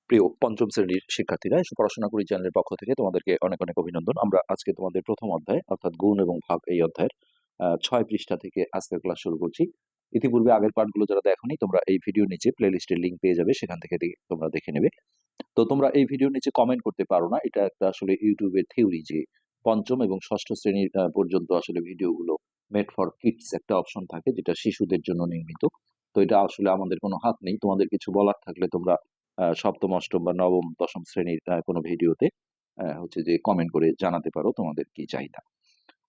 প্রিয় পঞ্চম শ্রেণীর শিক্ষার্থীরা, পড়াশোনা করি চ্যানেলের পক্ষ থেকে তোমাদেরকে অনেক অনেক অভিনন্দন। আমরা আজকে তোমাদের প্রথম অধ্যায় অর্থাৎ গুণ এবং ভাগ এই অধ্যায়ের 6 পৃষ্ঠা থেকে আজকের ক্লাস শুরু করছি। ইতিপূর্বে আগের পার্টগুলো যারা দেখোনি, তোমরা এই ভিডিও নিচে প্লেলিস্টের লিংক পেয়ে যাবে, সেখান থেকে তোমরা দেখে নেবে। তো তোমরা এই ভিডিওর নিচে কমেন্ট করতে পারো না, এটা একটা আসলে ইউটিউবের থিওরি যে পঞ্চম এবং ষষ্ঠ শ্রেণীর পর্যন্ত আসলে ভিডিওগুলো মেড ফর কিডস একটা অপশন থাকে, যেটা শিশুদের জন্য নির্মিত। তো এটা আসলে আমাদের কোনো হাত নেই। তোমাদের কিছু বলার থাকলে তোমরা সপ্তম অষ্টম বা নবম দশম শ্রেণীর কোনো ভিডিওতে হচ্ছে যে কমেন্ট করে জানাতে পারো তোমাদের কি চাহিদা।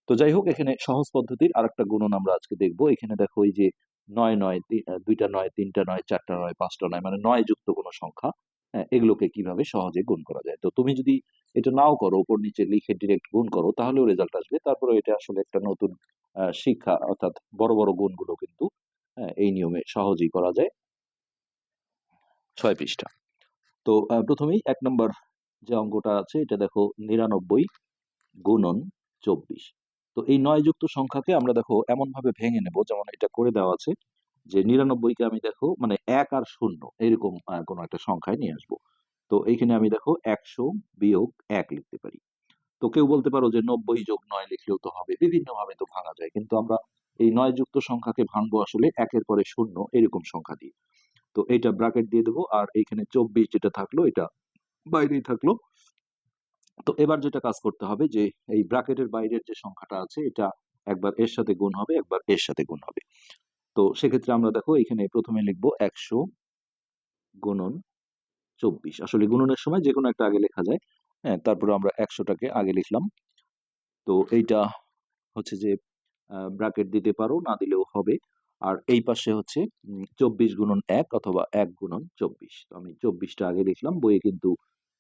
তো যাই হোক, এখানে সহজ পদ্ধতির আরেকটা গুণন আমরা আজকে দেখবো। এখানে দেখো এই যে নয় নয়, দুইটা নয়, তিনটা নয়, চারটা নয়, পাঁচটা নয়, মানে নয় যুক্ত কোনো সংখ্যা, হ্যাঁ, এগুলোকে কিভাবে সহজে গুণ করা যায়। তো তুমি যদি এটা নাও করো, উপর নিচে লিখে ডিরেক্ট গুণ করো, তাহলেও রেজাল্ট আসবে। তারপরে এটা আসলে একটা নতুন শিক্ষা, অর্থাৎ বড় বড় গুণগুলো কিন্তু এই নিয়মে সহজেই করা যায়। 6 পৃষ্ঠা। তো প্রথমেই 1 নম্বর যে অঙ্কটা আছে, এটা দেখো 99 গুণন 24। তো এই 9 যুক্ত সংখ্যাকে আমরা দেখো এমন ভাবে ভেঙে নেব, যেমন এটা করে দেওয়া আছে যে 99 কে আমি দেখো মানে 1 আর 0 এরকম কোনো একটা সংখ্যায় নিয়ে আসবো। তো এইখানে আমি দেখো 100 বিয়োগ 1 লিখতে পারি। তো কেউ বলতে পারো যে 90 যোগ 9 লিখলেও তো হবে, বিভিন্ন ভাবে তো ভাঙা যায়, কিন্তু আমরা এই 9 যুক্ত সংখ্যাকে ভাঙবো আসলে 1-এর পরে 0 এরকম সংখ্যা দিয়ে। তো এইটা ব্র্যাকেট দিয়ে দেবো, আর এইখানে 24 যেটা থাকলো এটা বাইরেই থাকলো। তো এবার যেটা কাজ করতে হবে, যে এই ব্র্যাকেটের বাইরের যে সংখ্যাটা আছে, এটা একবার এর সাথে গুণ হবে, একবার এর সাথে গুণ হবে। তো সেক্ষেত্রে আমরা দেখো এখানে প্রথমে লিখবো 100 গুণন 24। আসলে গুণনের সময় যে কোনো একটা আগে লেখা যায়, হ্যাঁ, তারপরে আমরা 100টাকে আগে লিখলাম। তো এইটা হচ্ছে যে ব্র্যাকেট দিতে পারো, না দিলেও হবে। আর এই পাশে হচ্ছে 24 গুণন 1 অথবা 1 গুণন 24। তো আমি 24টা আগে লিখলাম, বইয়ে কিন্তু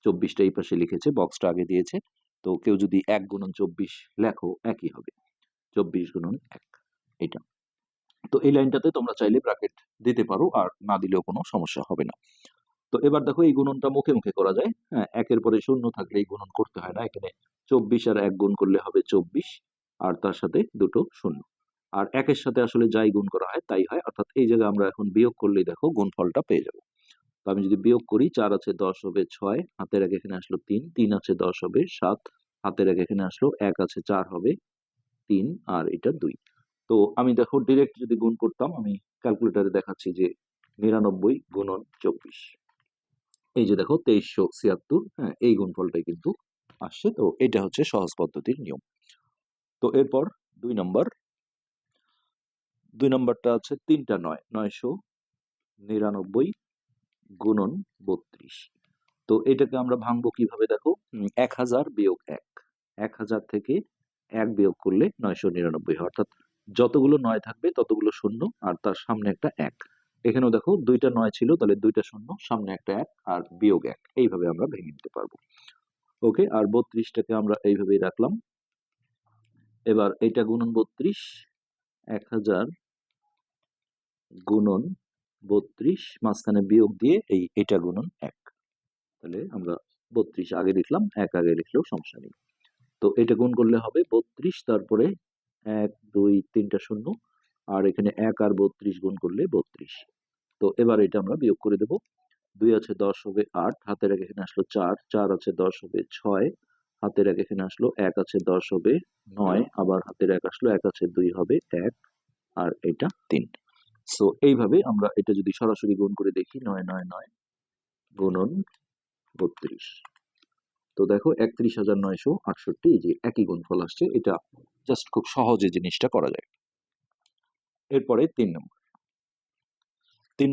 24টা এই পাশে লিখেছে, বক্সটা আগে দিয়েছে। তো কেউ যদি 1 গুণন 24 লেখো, একই হবে, 24 গুণন 1 এটা। তো এই লাইনটাতে তোমরা চাইলে ব্র্যাকেট দিতে পারো, আর না দিলেও কোনো সমস্যা হবে না। তো এবার দেখো এই গুণনটা মুখে মুখে করা যায়, হ্যাঁ, 1-এর পরে 0 থাকলে এই গুণন করতে হয় না। এখানে 24 আর 1 গুণ করলে হবে 24, আর তার সাথে দুটো 0। আর 1-এর সাথে আসলে যাই গুণ করা হয় তাই হয়, অর্থাৎ এই জায়গায় আমরা এখন বিয়োগ করলেই দেখো গুণফলটা পেয়ে যাবো। তো আমি যদি বিয়োগ করি, 4 আছে 10 হবে 6, হাতের 1 এখানে আসলো 3, 3 আছে 10 হবে 7, হাতের 1 এখানে আসলো 1 আছে 4 হবে 3, আর এটা 2। তো আমি দেখো ডিরেক্ট যদি গুণ করতাম, আমি ক্যালকুলেটারে দেখাচ্ছি যে 99 গুণন 24, এই যে দেখো 2376, হ্যাঁ, এই গুণফলটাই কিন্তু আসছে। তো এটা হচ্ছে সহজ পদ্ধতির নিয়ম। তো এরপর 2 নম্বর, 2 নম্বরটা আছে 3টা 9, 999 গুণন 32। তো এটাকে আমরা ভাঙবো কিভাবে দেখো, 1000 বিয়োগ 1, 1000 থেকে 1 বিয়োগ করলে 999 হয়, অর্থাৎ যতগুলো 9 থাকবে ততগুলো শূন্য, আর তার সামনে একটা 1। এখানেও দেখো 2টা 9 ছিল, তাহলে 2টা শূন্য, সামনে একটা 1 আর বিয়োগ 1, এইভাবে আমরা ভেঙে নিতে পারবো। ওকে, আর 32টাকে আমরা এইভাবেই রাখলাম। এবার এইটা গুণন 32, 1000 গুণন 32, মাঝখানে বিয়োগ দিয়ে এটা গুণন 1। তাহলে আমরা 32 আগে লিখলাম, 1 আগে লিখলেও সমস্যা নেই। তো এটা গুণ করলে হবে 32, তারপরে 1 2 3টা শূন্য, আর এখানে 1 আর 32 গুণ করলে 32। তো এবার এটা আমরা বিয়োগ করে দেব। 2 আছে 10 হবে 8, হাতের 1 এখানে আসলো 4, 4 আছে 10 হবে 6, হাতের 1 এখানে আসলো 1 আছে 10 হবে 9, আবার হাতের 1 আসলো 1 আছে 2 হবে 1, আর এটা 3। সো এইভাবে আমরা এটা যদি সরাসরি গুণ করে দেখি, 999 গুণন 32। তো দেখো 31,968, এই যে একই গুণফল আসছে। এটা জাস্ট খুব সহজে জিনিসটা করা যায়। এরপরে 3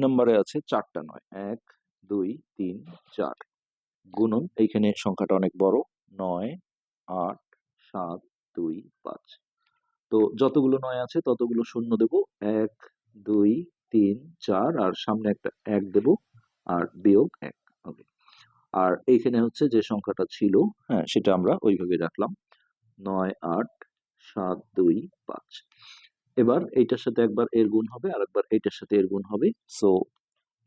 নম্বরে আছে 4টা 9, 1 2 3 4 গুণন, এইখানে সংখ্যাটা অনেক বড়, 9 8 7 2 5। তো যতগুলো 9 আছে ততগুলো শূন্য দেব, 1 2 3 4, আর সামনে একটা 1 দেব, আর বিয়োগ 1 হবে। আর এইখানে হচ্ছে যে সংখ্যাটা ছিল, হ্যাঁ, সেটা আমরা ওইভাবে রাখলাম, 9 8 7 2 5। এবার এইটার সাথে একবার এর গুণ হবে, আর একবার এইটার সাথে এর গুণ হবে। সো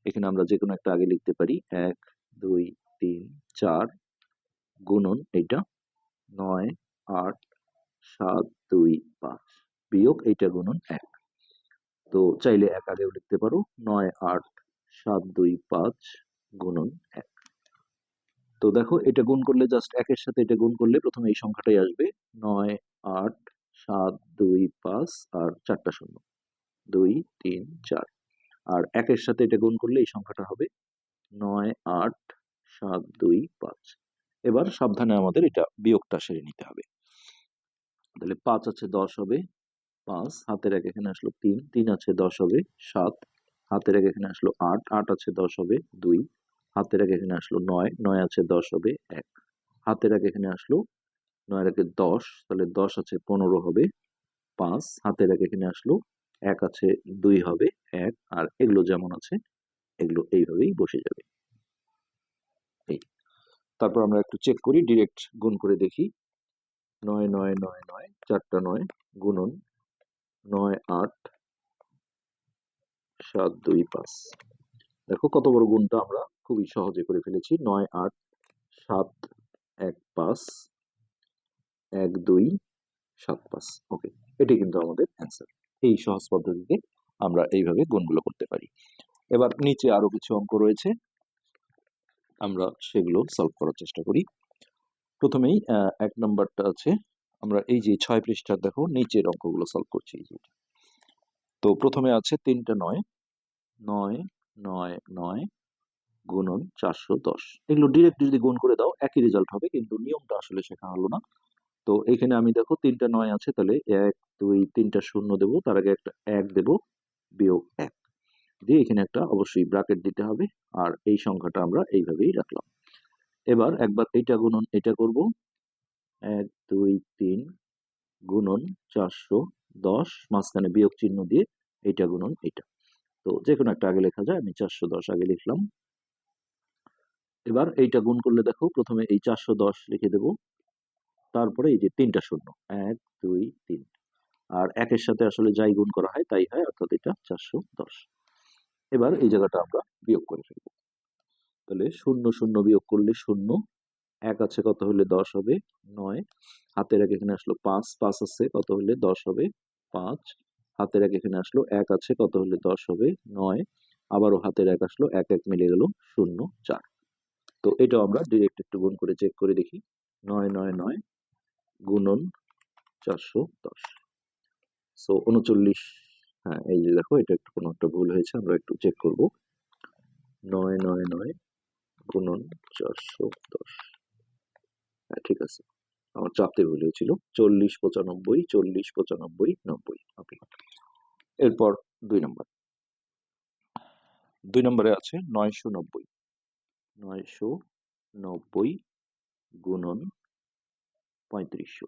এখানে আমরা যে কোনো একটা আগে লিখতে পারি, 1 2 3 4 গুণন এইটা 9 8 7 2 5 বিয়োগ এইটা গুণন 1। তো চাইলে 1 আগেও লিখতে পারো, 9 8 7 2 5 গুণন 1। তো দেখো এটা গুণ করলে জাস্ট একের সাথে এটা গুণ করলে প্রথমে এই সংখ্যাটাই আসবে, 9, 8, 7, 2, 5 আর 4টা শূন্য, 2, 3, 4। আর একের সাথে এটা গুণ করলে এই সংখ্যাটা হবে 9, 8, 7, 2, 5। এবার সাবধানে আমাদের এটা বিয়োগটা সেরে নিতে হবে। তাহলে 5 আছে 10 হবে 5, হাতের এক এখানে আসলো 3, 3 আছে 10 হবে 7, হাতের এক এখানে আসলো 8, 8 আছে 10 হবে 2, হাতের এক এখানে আসলো 9, 9 আছে 10 হবে 1, হাতের এক এখানে আসলো 9 এর একে 10, তাহলে 10 আছে 15 হবে 5, হাতের এক এখানে আসলো 1 আছে 2 হবে 1, আর এগুলো যেমন আছে এগুলো এইভাবেই বসে যাবে। এই তারপর আমরা একটু চেক করি, ডিরেক্ট গুণ করে দেখি। 9, 9, 9, 9, 4টা 9 গুণন 9, 8, 7, 2, 5। দেখো কত বড় গুণটা আমরা খুবই সহজে করে ফেলেছি। 9, 8, 7, 1, 5, 1, 2, 7, 5। ওকে, এটি কিন্তু আমাদের অ্যান্সার। এই সহজ পদ্ধতিতে আমরা এইভাবে গুণগুলো করতে পারি। এবার নিচে আরো কিছু অঙ্ক রয়েছে, আমরা সেগুলো সলভ করার চেষ্টা করি। প্রথমেই 1 নম্বরটা আছে, আমরা এই যে 6 পৃষ্ঠার দেখো নিচের অঙ্কগুলো সলভ করছি। তো প্রথমে আছে 3টা 9, 9, 9, 9 গুণন 410। এগুলো ডিরেক্ট যদি গুণ করে দাও একই রেজাল্ট হবে, কিন্তু নিয়মটা আসলে শেখা হলো না। তো এখানে আমি দেখো 3টা 9 আছে, তাহলে 1, 2, 3টা শূন্য দেবো, তার আগে একটা 1 দেবো, বিয়োগ 1 দিয়ে এখানে একটা অবশ্যই ব্র্যাকেট দিতে হবে। আর এই সংখ্যাটা আমরা এইভাবেই রাখলাম। এবার একবার এইটা গুণন এটা করব, 1, 2, 3 গুণন 410, মাঝখানে বিয়োগ চিহ্ন দিয়ে এইটা গুণন এইটা। তো যে কোনো একটা আগে লেখা যায়, আমি 410 আগে লিখলাম। এবার এইটা গুণ করলে দেখো প্রথমে এই 410 লিখে দেব, তারপরে এই যে 3টা শূন্য, 1, 2, 3, আর একের সাথে আসলে যাই গুণ করা হয় তাই হয়, অর্থাৎ এটা 410। এবার এই জায়গাটা আমরা বিয়োগ করে ফেলবো। তাহলে 0 0 বিয়োগ করলে 0, 1 আছে কত হলে 10 হবে 9, হাতের এক এখানে আসলো 5, 5 আছে কত হলে 10 হবে 5, হাতের এক এখানে আসলো 1 আছে কত হলে 10 হবে 9, আবারও হাতের এক আসলো 1 1 মিলে গেল 0 4। তো এটাও আমরা ডিরেক্ট একটু গুণ করে চেক করে দেখি। 9 9 9 গুণন 410, সো 39। হ্যাঁ, এই যে দেখো এটা একটু কোনো একটা ভুল হয়েছে, আমরা একটু চেক করব। 9 9 9 গুণন 410, হ্যাঁ ঠিক আছে, আমার চাপতে ভুল হয়েছিল। 40 95 40 95 90। ওকে, এরপর 2 নম্বরে আছে 990, 990 গুণন 3500।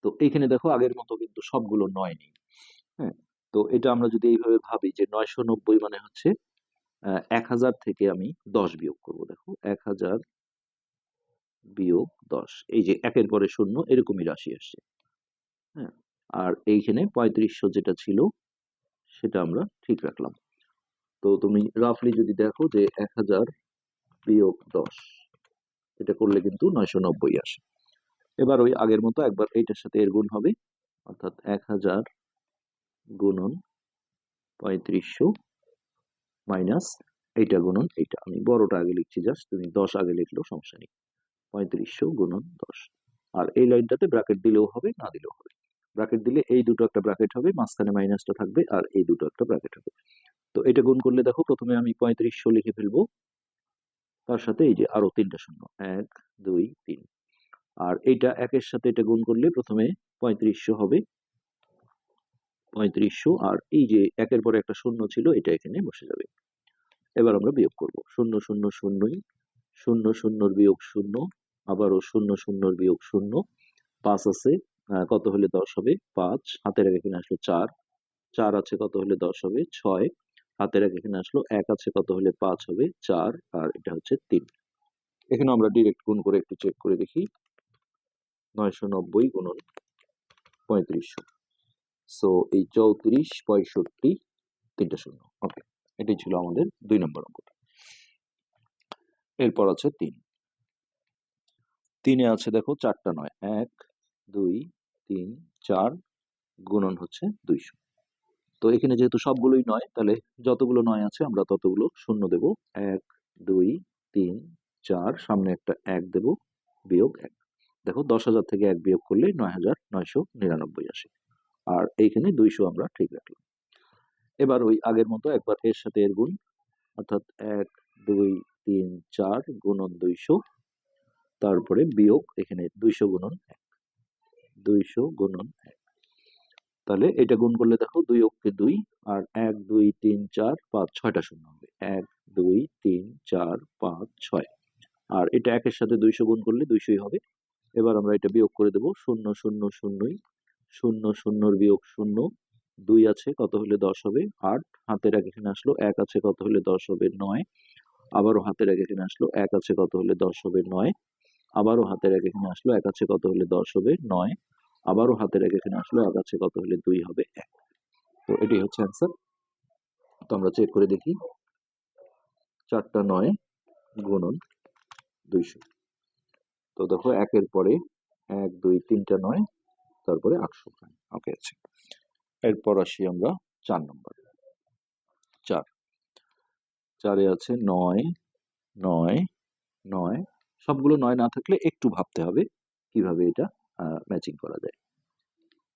তো এখানে দেখো আগের মতো কিন্তু সবগুলো 9 নেই। হ্যাঁ, তো এটা আমরা যদি এইভাবে ভাবি যে 990 মানে হচ্ছে 1000 থেকে আমি 10 বিয়োগ করব। দেখো 1000 বিয়োগ 10, এই যে একের পরে শূন্য এরকমই রাশি আসছে। হ্যাঁ, আর এইখানে 3500 যেটা ছিল সেটা আমরা ঠিক রাখলাম। তো তুমি রাফলি যদি দেখো যে 1000 বিয়োগ 10, এটা করলে কিন্তু 990 আসে। এবার ওই আগের মতো একবার এইটার সাথে এর গুণ হবে, অর্থাৎ 1000 গুণন 3500 মাইনাস এইটা গুণন এইটা। আমি বড়টা আগে লিখছি, জাস্ট তুমি 10 আগে লিখলেও সমস্যা নেই। 3500 গুণন 10, আর এই লাইনটাতে ব্র্যাকেট দিলেও হবে না দিলেও হবে। ব্র্যাকেট দিলে এই দুটো একটা ব্র্যাকেট হবে, মাঝখানে মাইনাসটা থাকবে, আর এই দুটো একটা ব্র্যাকেট হবে। তো এটা গুণ করলে দেখো প্রথমে আমি 3500 লিখে ফেলবো, তার সাথে এই যে আরো 3টা শূন্য, 1 2 3, আর এইটা একের সাথে এটা গুণ করলে প্রথমে 3500 হবে 3500, আর এই যে একের পরে একটা শূন্য ছিল এটা এখানে বসে যাবে। এবার আমরা বিয়োগ করব, 0 0 0, 0 0 বিয়োগ 0, আবারও 0 0 বিয়োগ 0, 5 আছে কত হলে 10 হবে 5, হাতের এক এখানে আসলো 4, 4 আছে কত হলে 10 হবে 6, হাতের এক এখানে আসলো 1 আছে কত হলে 5 হবে 4, আর এটা হচ্ছে 3। এখানে আমরা ডিরেক্ট গুণ করে একটু চেক করে দেখি। 990 গুণন 3500, সো এই 34 65 3টা শূন্য। ওকে, এটাই ছিল আমাদের 2 নম্বর অঙ্কটা। এরপর আছে 3, 3 এ আছে দেখো 4টা 9, 1 2 3 4 গুণন হচ্ছে 200। তো এখানে যেহেতু সবগুলোই 9, তাহলে যতগুলো 9 আছে আমরা ততগুলো শূন্য দেব, 1 2 3 4, সামনে একটা 1 দেব, বিয়োগ 1। দেখো 10,000 থেকে 1 বিয়োগ করলে 9,999 আসে। আর এইখানে 200 আমরা ঠিক রাখলাম। এবার ওই আগের মতো একবার এর সাথে এর গুণ, অর্থাৎ 1, 2, 3, 4 গুণন 200, তারপরে বিয়োগ এখানে 200 গুণন 1, 200 গুণন 1। তাহলে এটা গুণ করলে দেখো 2 অক্ষে 2, আর 1, 2, 3, 4, 5, 6টা শূন্য হবে। 1, 2, 3, 4, 5, 6। আর এটা 1 এর সাথে 200 গুণ করলে 200ই হবে। এবার আমরা এটা বিয়োগ করে দেব, 0, 0, 0, 0, 0 বিয়োগ 0, 2 আছে কত হলে 10 হবে 8, হাতের 1 এখানে আসলো, 1 আছে কত হলে 10 হবে 9, আবারও হাতের 1 এখানে আসলো, 1 আছে কত হলে 10 হবে 9, আবারও হাতের 1 এখানে আসলো, 1 আছে কত হলে 10 হবে 9, আবারও হাতের 1 এখানে আসলো, 1 আছে কত হলে 2 হবে 1। তো এটাই হচ্ছে অ্যান্সার। তো আমরা চেক করে দেখি, 4টা 9 গুণন 200। তো দেখো 1 এর পরে 1, 2, 3টা 9, তারপরে 800। ওকে আছে। এরপর আসি আমরা 4 নম্বর। 4, 4 এ আছে 9, 9, 9। সবগুলো 9 না থাকলে একটু ভাবতে হবে কিভাবে এটা ম্যাচিং করা যায়।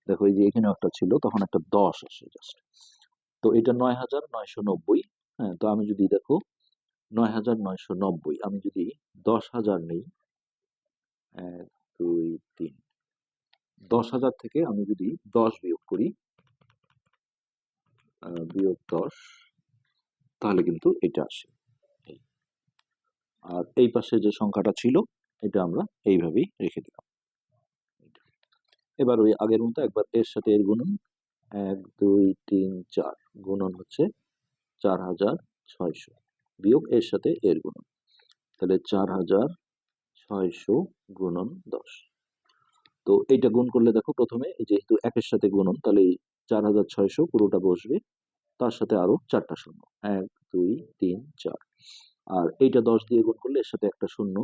দেখো এই যে এখানে একটা ছিল, তখন একটা 10 আসে জাস্ট। তো এটা 9,990। হ্যাঁ, তো আমি যদি দেখো 9,990, আমি যদি 10,000 নেই, 1, 2, 3, 10,000 থেকে আমি যদি 10 বিয়োগ করি, বিয়োগ 10, তাহলে কিন্তু এটা আসে। আর এই পাশে যে সংখ্যাটা ছিল, এটা আমরা এইভাবেই রেখে দিলাম। এবার ওই আগের মতো একবার এর সাথে এর গুণন, 1, 2, 3, 4 গুণন হচ্ছে 4,600, বিয়োগ এর সাথে এর গুণন, তাহলে 4,600 গুণন 10। তো এইটা গুণ করলে দেখো প্রথমে যেহেতু 1 এর সাথে গুণন, তাহলে এই 4,600 পুরোটা বসবে, তার সাথে আরো 4টা শূন্য, 1, 2, 3, 4। আর এইটা 10 দিয়ে গুণ করলে এর সাথে একটা শূন্য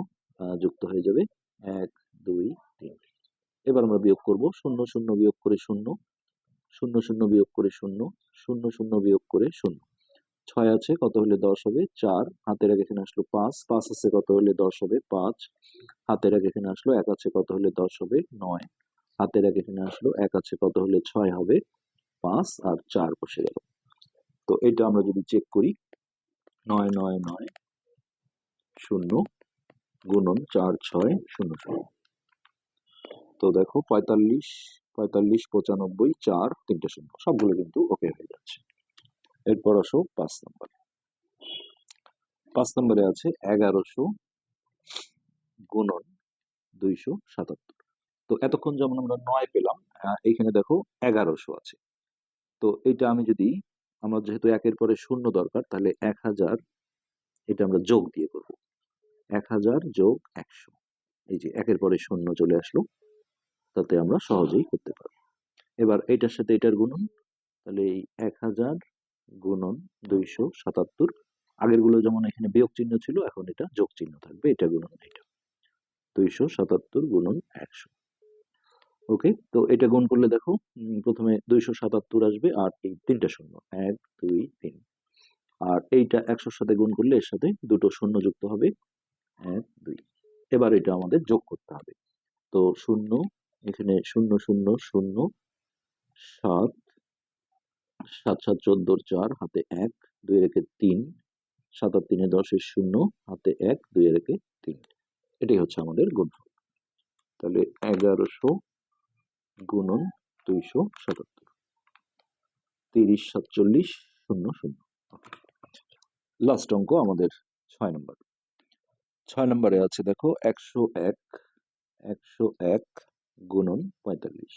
যুক্ত হয়ে যাবে, 1, 2, 3। এবার আমরা বিয়োগ করব, 0, 0 বিয়োগ করে 0, 0, 0 বিয়োগ করে 0, 0, 0 বিয়োগ করে 0। 6 আছে কত হলে 10 হবে 4, হাতের 1 এখানে আসলো 5, 5 আছে কত হলে 10 হবে 5, হাতের 1 এখানে আসলো, 1 আছে কত হলে 10 হবে 9, হাতের 1 এখানে আসলো, 1 আছে কত হলে 6 হবে 5, আর 4 বসে গেল। তো এটা আমরা যদি চেক করি, 9, 9, 9, 0 গুণন 4, 6, 0, 0। তো দেখো 45, 45, 95, 4, 3টে শূন্য, সবগুলো কিন্তু ওকে হয়ে যাচ্ছে। এরপর আসো 5 নম্বর। 5 নম্বরে আছে 1100 গুণন 277। তো এতক্ষণ যেমন আমরা 9 পেলাম, এইখানে দেখো 1100 আছে। তো এটা আমি যদি, আমরা যেহেতু 1 এর পরে শূন্য দরকার, তাহলে 1000 এটা আমরা যোগ দিয়ে করব, 1000 যোগ 100। এই যে 1 এর পরে শূন্য চলে আসলো, তাতে আমরা সহজেই করতে পারবো। এবার এটার সাথে এটার গুণন, তাহলে এই 1000 গুণন 277, আগের গুলো যেমন এখানে বিয়োগ চিহ্ন ছিল, এখন এটা যোগ চিহ্ন থাকবে, এটা গুণন এটা, 277 গুণন 100। ওকে, তো এটা গুণ করলে দেখো প্রথমে 277 আসবে, আর এই 3টা শূন্য, 1, 2, 3। আর এইটা 100-র সাথে গুণ করলে এর সাথে দুটো শূন্য যুক্ত হবে, 1, 2। এবার এটা আমাদের যোগ করতে হবে। তো শূন্য, এখানে 0, 0, 0, 7, 7, 7, 14, 4, হাতে 1, 2 রেখে 3, 7 আর 3 10 0, হাতে 1, 2 রেখে 3। এটাই হচ্ছে আমাদের গুণফল। তাহলে 1100 গুণন 277, 30, 47, 0, 0। লাস্ট অঙ্ক আমাদের 6 নম্বর। 6 নম্বরে আছে দেখো 101, 101 গুণন 45।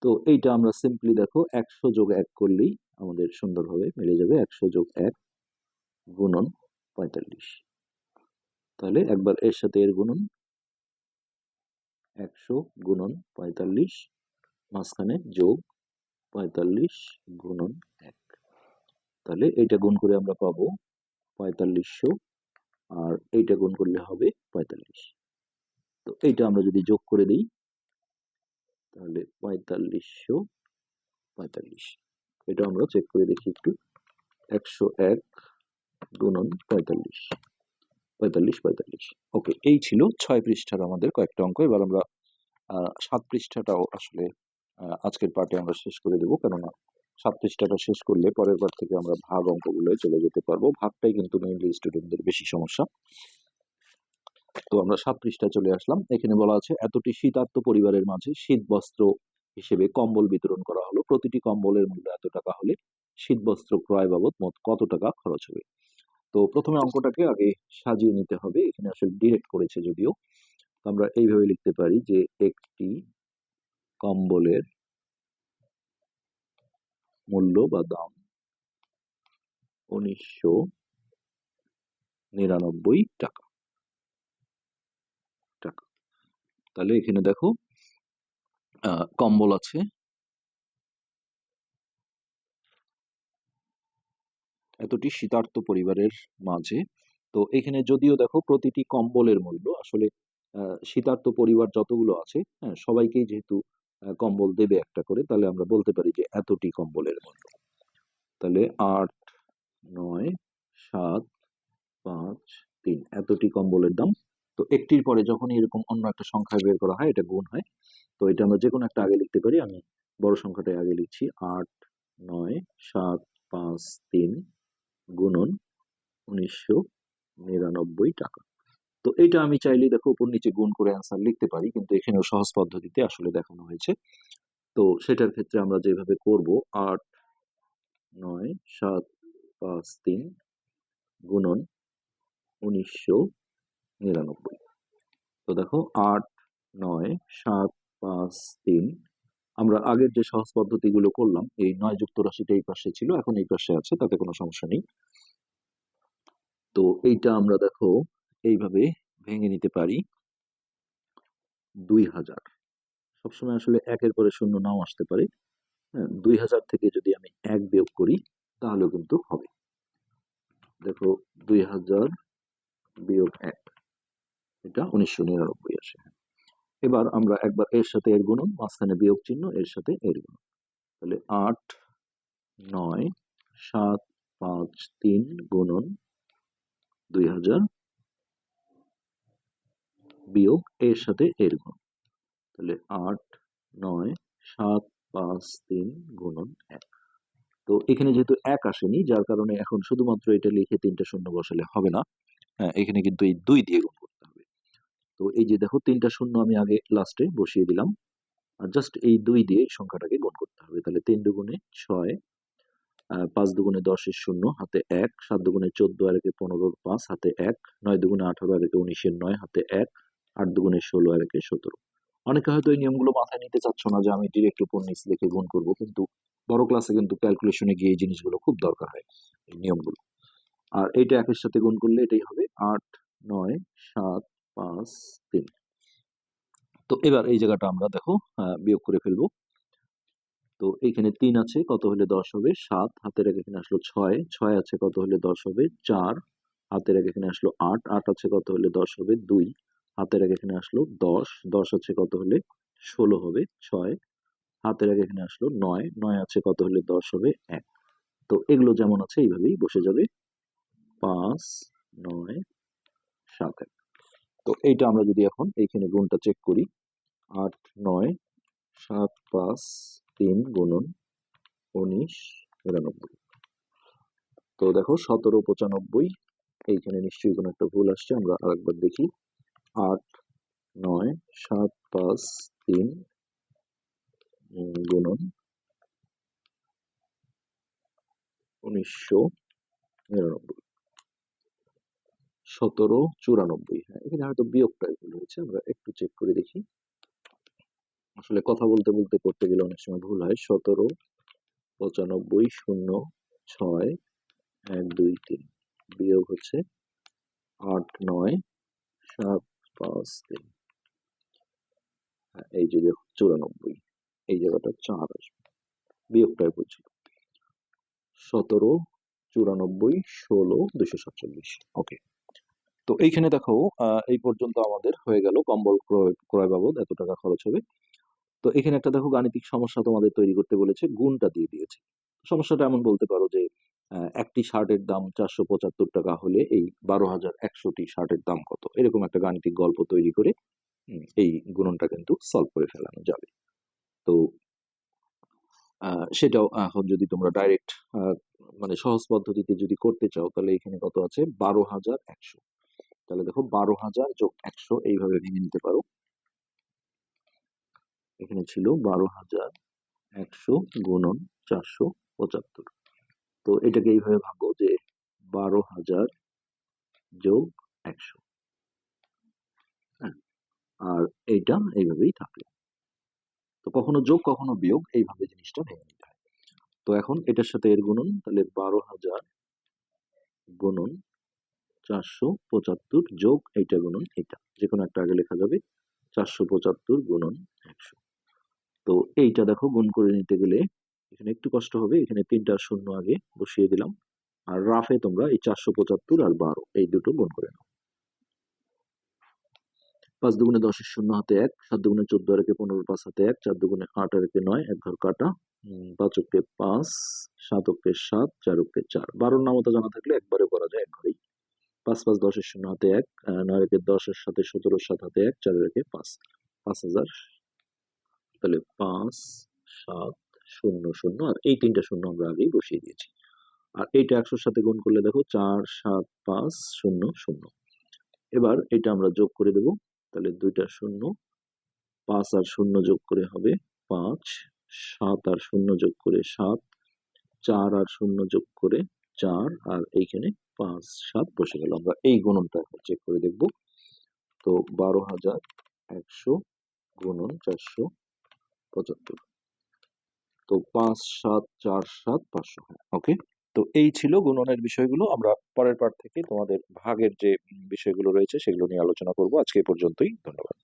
তো এইটা আমরা সিম্পলি দেখো 100 যোগ 1 করলেই আমাদের সুন্দরভাবে মিলে যাবে, 100 যোগ 1 গুণন 45। তাহলে একবার এর সাথে এর গুণন, 100 গুণন 45, মাঝখানে যোগ 45 গুণন 1। তাহলে এইটা গুণ করে আমরা পাবো 4500, আর এইটা গুণ করলে হবে 45। তো এইটা আমরা যদি যোগ করে দিই, তাহলে 4500, 45। এটা আমরা চেক করে দেখি একটু, 101 গুণন 45, 45 45। ওকে, এই ছিল 6 পৃষ্ঠার আমাদের কয়েকটা অঙ্ক। এবার আমরা 7 পৃষ্ঠাটাও আসলে আজকের পার্টে আমরা শেষ করে দেব, কেননা 7 পৃষ্ঠাটা শেষ করলে পরের বার থেকে আমরা ভাগ অঙ্কগুলোয় চলে যেতে পারবো। ভাগটাই কিন্তু মেইনলি স্টুডেন্টদের বেশি সমস্যা। তো আমরা 7 পৃষ্ঠায় চলে আসলাম। এখানে বলা আছে এতটি শীতার্ত পরিবারের মাঝে শীত বস্ত্র হিসেবে কম্বল বিতরণ করা হলো। প্রতিটি কম্বলের মূল্য এত টাকা হলে শীত বস্ত্র ক্রয় বাবদ মোট কত টাকা খরচ হবে? তো প্রথমে অঙ্কটাকে আগে সাজিয়ে নিতে হবে। এখানে আসলে ডিরেক্ট করেছে যদিও। আমরা এইভাবে লিখতে পারি যে একটি কম্বলের মূল্য বা দাম 1999 টাকা। তাহলে এখানে দেখো কম্বল আছে এতটি শীতার্ত পরিবারের মাঝে। তো এখানে যদিও দেখো প্রতিটি কম্বলের মূল্য আসলে শীতার্ত পরিবার যতগুলো আছে, হ্যাঁ, সবাইকেই যেহেতু কম্বল দেবে একটা করে, তাহলে আমরা বলতে পারি যে এতটি কম্বলের মূল্য। তাহলে 8 9 7 5 3 এতটি কম্বলের দাম। তো একটির পরে যখন এরকম অন্য একটা সংখ্যা বের করা হয় এটা গুণ হয়। তো এটা আমরা যে কোনো একটা আগে লিখতে পারি। আমি বড় সংখ্যাটাই আগে লিখছি, 8 9 7 5 3 গুণন 1999 টাকা। তো এটা আমি চাইলে দেখো উপর নিচে গুণ করে অ্যান্সার লিখতে পারি, কিন্তু এখানেও সহজ পদ্ধতিতে আসলে দেখানো হয়েছে। তো সেটার ক্ষেত্রে আমরা যেভাবে করব, 8 9 7 5 3 গুণন 1999। তো দেখো 8 9 7 5 3, আমরা আগের যে সহজ পদ্ধতিগুলো করলাম, এই 9 যুক্ত রাশিটা এই পাশে ছিল, এখন এই পাশে আছে, তাতে কোনো সমস্যা নেই। তো এইটা আমরা দেখো এইভাবে ভেঙে নিতে পারি। 2000 সবসময় আসলে একের পরে শূন্য নাও আসতে পারে। হ্যাঁ, 2000 থেকে যদি আমি 1 বিয়োগ করি তাহলেও কিন্তু হবে। দেখো 2000 বিয়োগ 1, এটা 1999 আসে। এবার আমরা একবার এর সাথে এর গুণন, মাঝখানে বিয়োগ চিহ্ন, এর সাথে এর গুণন। তাহলে 8 9 7 5 3 গুণন 2000 বিয়োগ এর সাথে এর গুণ। তাহলে 8 9 7 5 3 গুণন 1। তো এখানে যেহেতু 1 আসেনি, যার কারণে এখন শুধুমাত্র এটা লিখে 3টা শূন্য বসালে হবে না। হ্যাঁ, এখানে কিন্তু এই 2 দিয়ে গুণ করতে হবে। তো এই যে দেখো 3টা শূন্য আমি আগে লাস্টে বসিয়ে দিলাম, আর জাস্ট এই 2 দিয়ে এই সংখ্যাটাকে গুণ করতে হবে। তাহলে 3 দুগুণে 6, 5 দুগুণে 10 এর শূন্য, হাতে 1, 7 দুগুণে 14 আর একে 15 5 হাতে 1, 9 দুগুণে 18 আর একে 19 এর 9 হাতে 1, 8 দুগুণে 16 আর একে 17। অনেকে হয়তো এই নিয়মগুলো মাথায় নিতে চাচ্ছ না যে আমি ডিরেক্ট উপর নিচ লিখে গুণ করব, কিন্তু বড় ক্লাসে কিন্তু ক্যালকুলেশনে গিয়ে এই জিনিসগুলো খুব দরকার হয়, এই নিয়মগুলো। আর এইটা একের সাথে গুণ করলে এটাই হবে 8 9 7 5 3। তো এবার এই জায়গাটা আমরা দেখো বিয়োগ করে ফেলবো। তো এইখানে 3 আছে, কত হলে 10 হবে? 7, হাতের এক এখানে আসলো 6, 6 আছে, কত হলে 10 হবে? 4, হাতের এক এখানে আসলো 8, 8 আছে, কত হলে 10 হবে? 2, হাতের এক এখানে আসলো 10, 10 আছে, কত হলে 16 হবে? 6, হাতের এক এখানে আসলো 9, 9 আছে, কত হলে 10 হবে? 1। তো এগুলো যেমন আছে এইভাবেই বসে যাবে, 5 9 7 1। তো এইটা আমরা যদি এখন এইখানে গুণটা চেক করি, 8 9 7 5 3 গুণন 19 99। তো দেখো 17 95, এইখানে নিশ্চয়ই কোনো একটা ভুল আসছে, আমরা আরেকবার দেখি। 8 9 7 5 3 গুণন 1999। 17 94, হ্যাঁ, এখানে হয়তো বিয়োগটা ভুল হয়েছে, আমরা একটু চেক করে দেখি। আসলে কথা বলতে বলতে করতে গেলে অনেক সময় ভুল হয়। 17 95 0 6 1 2 3 বিয়োগ হচ্ছে 8 9 7 5 3। এই যে দেখো 94, এই জায়গাটা 4 আসবে, বিয়োগটাই বলছিল। 17 94 16 247। ওকে, তো এইখানে দেখো এই পর্যন্ত আমাদের হয়ে গেল কম্বল ক্রয় বাবদ এত টাকা খরচ হবে। তো এখানে একটা দেখো গাণিতিক সমস্যা তোমাদের তৈরি করতে বলেছে, গুণটা দিয়ে দিয়েছে। সমস্যাটা এমন বলতে পারো যে একটি শার্টের দাম 475 টাকা হলে এই 12,100টি শার্টের দাম কত, এরকম একটা গাণিতিক গল্প তৈরি করে এই গুণনটা কিন্তু সলভ করে ফেলানো যাবে। তো সেটাও এখন যদি তোমরা ডাইরেক্ট মানে সহজ পদ্ধতিতে যদি করতে চাও, তাহলে এখানে কত আছে 12,100। তাহলে দেখো 12,000 যোগ 100 এইভাবে ভেঙে নিতে পারো। এখানে ছিল 12,100 গুণন 475। তো এটাকে এইভাবে ভাবো যে 12,000 যোগ 100, হ্যাঁ, আর এইটা এইভাবেই থাকলো। তো কখনো যোগ কখনো বিয়োগ এইভাবে জিনিসটা ভেঙে নিতে হয়। তো এখন এটার সাথে এর গুণন, তাহলে 12,000 গুণন 475 যোগ এইটা গুণন এইটা, যে কোনো একটা আগে লেখা যাবে, 475 গুণন 100। তো এইটা দেখো গুণ করে নিতে গেলে এখানে একটু কষ্ট হবে, এখানে 3টা শূন্য আগে বসিয়ে দিলাম, আর রাফে তোমরা এই 475 আর 12 এই দুটো গুণ করে নাও। 5 দুগুণে 10 এর শূন্য হাতে 1, 7 দুগুণে 14 আর একে 15, 5 হাতে 1, 4 দুগুণে 8 আর একে 9, এক ঘর কাটা, 5 অক্ষে 5, 7 অক্ষে 7, 4 অক্ষে 4। 12 নামতা জানা থাকলে একবারে করা যায়, এক ঘরেই। 5 5 10 এর শূন্য হাতে 1, 9 একে 10 এর সাথে 17, 7 হাতে 1, 4 এর একে 5, 5,000। তাহলে 5 7 0 0, আর এই 3টা শূন্য আমরা আগেই বসিয়ে দিয়েছি। আর এইটা 100 সাথে গুণ করলে দেখো 4 7 5 0 0। এবার এটা আমরা যোগ করে দেব, তাহলে 2টা শূন্য, 5 আর 0 যোগ করে হবে 5, 7 আর 0 যোগ করে 7, 4 আর 0 যোগ করে 4, আর এইখানে 5 7 বসে গেল। আমরা এই গুণনটা এখন চেক করে দেখব। তো 12,100 গুণন 475, তো 5 7 4 7 500। ওকে, তো এই ছিল গুণনের বিষয়গুলো। আমরা পরের পার্ট থেকে তোমাদের ভাগের যে বিষয়গুলো রয়েছে সেগুলো নিয়ে আলোচনা করব। আজকে এই পর্যন্তই, ধন্যবাদ।